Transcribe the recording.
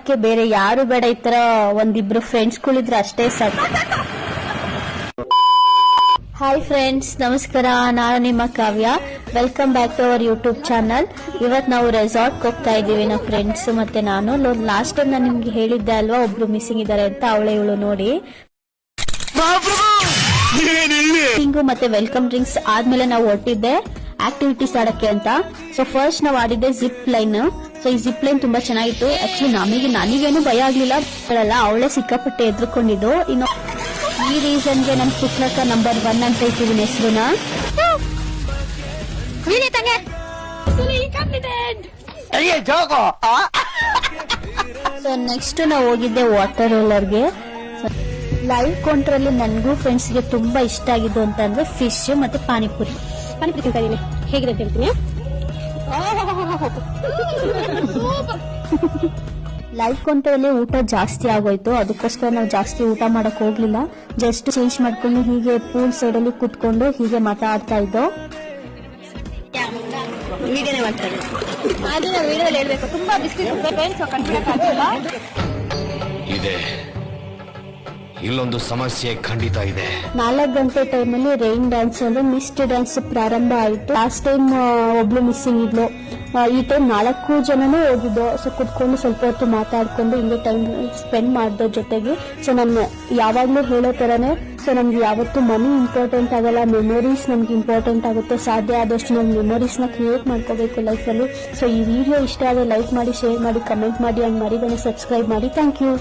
ಅದಕ್ಕೆ ಬೇರೆ ಯಾರು ಬೇಡ, ಈ ತರ ಒಂದಿಬ್ರು ಫ್ರೆಂಡ್ಸ್ಗಳಿದ್ರೆ ಅಷ್ಟೇ ಸಾಕು. ಹಾಯ್ ಫ್ರೆಂಡ್ಸ್, ನಮಸ್ಕಾರ. ನಾನು ನಿಮ್ಮ Kavya. Welcome back to our YouTube channel. ಇವತ್ತು ನಾವು ರೆಸಾರ್ಟ್ ಹೋಗ್ತಾ ಇದೀವಿ, ನಮ್ಮ ಫ್ರೆಂಡ್ಸ್ ಮತ್ತೆ ನಾನು. ಲಾಸ್ಟ್ ಟೈಮ್ ನಾನು ನಿಮ್ಗೆ ಹೇಳಿದ್ದೆ ಅಲ್ವಾ, ಒಬ್ರು ಮಿಸ್ಸಿಂಗ್ ಇದಾರೆ ಅಂತ. ಅವಳೆ ಇವಳು ನೋಡಿ. ಮತ್ತೆ ವೆಲ್ಕಮ್ ಡ್ರಿಂಕ್ಸ್ ಆದ್ಮೇಲೆ ನಾವು ಹೊರಟಿದ್ದೆ ಆಕ್ಟಿವಿಟೀಸ್ ಆಡಕ್ಕೆ ಅಂತ. ಸೊ ಫಸ್ಟ್ ನಾವು ಆಡಿದ್ದೆ ಜಿಪ್ ಲೈನ್. ಸೊ ಈ ಜಿಪ್ ಲೈನ್ ತುಂಬಾ ಚೆನ್ನಾಗಿತ್ತು. ಆಕ್ಚುಲಿ ನನಗೇನು ಭಯ ಆಗ್ಲಿಲ್ಲ, ಅವಳೇ ಸಿಕ್ಕಾಪಟ್ಟೆ ಎದ್ರುಕೊಂಡಿದ್ದು. ಇನ್ನು ಈ ರೀಸನ್ಗೆ ನಮ್ ಪುಸ್ತಕ ನಂಬರ್ 1 ಅಂತ ಇಟ್ಟಿದ್ದೀನಿ ಹೆಸರುನ. ಸೊ ನೆಕ್ಸ್ಟ್ ನಾವು ಹೋಗಿದ್ದೆ ವಾಟರ್ ರೋಲರ್ಗೆ. ಲೈವ್ ಕೌಂಟ್ರಲ್ಲಿ ನನ್ಗೂ ಫ್ರೆಂಡ್ಸ್ಗೆ ತುಂಬಾ ಇಷ್ಟ ಆಗಿದ್ದು ಅಂತಂದ್ರೆ ಫಿಶ್ ಮತ್ತೆ ಪಾನಿಪುರಿ ತಿಂತಾ ಇದೀನಿ. ಹೇಗಿದೆ ಅಂತ ಹೇಳ್ತೀನಿ. ಲೈವ್ ಕೌಂಟರಲ್ಲಿ ಊಟ ಜಾಸ್ತಿ ಆಗೋಯ್ತು, ಅದಕ್ಕೋಸ್ಕರ ನಾವು ಜಾಸ್ತಿ ಊಟ ಮಾಡಕ್ ಹೋಗ್ಲಿಲ್ಲ. ಜಸ್ಟ್ ಚೇಂಜ್ ಮಾಡ್ಕೊಂಡು ಹೀಗೆ ಪೂಲ್ ಸೈಡ್ ಅಲ್ಲಿ ಕುತ್ಕೊಂಡು ಹೀಗೆ ಮಾತಾಡ್ತಾ ಇದ್ದೋ. ವಿಡಿಯೋನೇ ಮಾಡ್ತಾರೆ, ಅದನ್ನ ವಿಡಿಯೋದಲ್ಲಿ ಹೇಳ್ಬೇಕು. ತುಂಬಾ ಇದೆ, ಇಲ್ಲೊಂದು ಸಮಸ್ಯೆ ಖಂಡಿತ ಇದೆ. 4 ಗಂಟೆ ಟೈಮಲ್ಲಿ ರೈನ್ ಡ್ಯಾನ್ಸ್ ಅಂದ್ರೆ ಮಿಸ್ಟ್ ಡ್ಯಾನ್ಸ್ ಪ್ರಾರಂಭ ಆಯ್ತು. ಲಾಸ್ಟ್ ಟೈಮ್ ಒಬ್ಳು ಮಿಸ್ಸಿಂಗ್ ಇದ್ಲು, ಈ ಟೈಮ್ 4 ಜನನೂ ಹೋಗಿದ್ದು. ಸೊ ಕುತ್ಕೊಂಡು ಸ್ವಲ್ಪ ಹೊತ್ತು ಮಾತಾಡ್ಕೊಂಡು ಹಿಂಗೆ ಟೈಮ್ ಸ್ಪೆಂಡ್ ಮಾಡಿದೋ ಜೊತೆಗೆ. ಸೊ ನಾನು ಯಾವಾಗ್ಲೂ ಹೇಳೋ ತರನೇ, ಸೊ ನಮ್ಗೆ ಯಾವತ್ತೂ ಮನಿ ಇಂಪಾರ್ಟೆಂಟ್ ಆಗಲ್ಲ, ಮೆಮೊರೀಸ್ ನಮ್ಗೆ ಇಂಪಾರ್ಟೆಂಟ್ ಆಗುತ್ತೆ. ಸಾಧ್ಯ ಆದಷ್ಟು ನಾವು ಮೆಮೊರೀಸ್ ನ ಕ್ರಿಯೇಟ್ ಮಾಡ್ಕೋಬೇಕು ಲೈಫಲ್ಲಿ. ಸೊ ಈ ವಿಡಿಯೋ ಇಷ್ಟ ಆದರೆ ಲೈಕ್ ಮಾಡಿ, ಶೇರ್ ಮಾಡಿ, ಕಮೆಂಟ್ ಮಾಡಿ, ಹಂಗ್ ಮಾಡಿದಾನೆ ಸಬ್ಸ್ಕ್ರೈಬ್ ಮಾಡಿ. Thank you.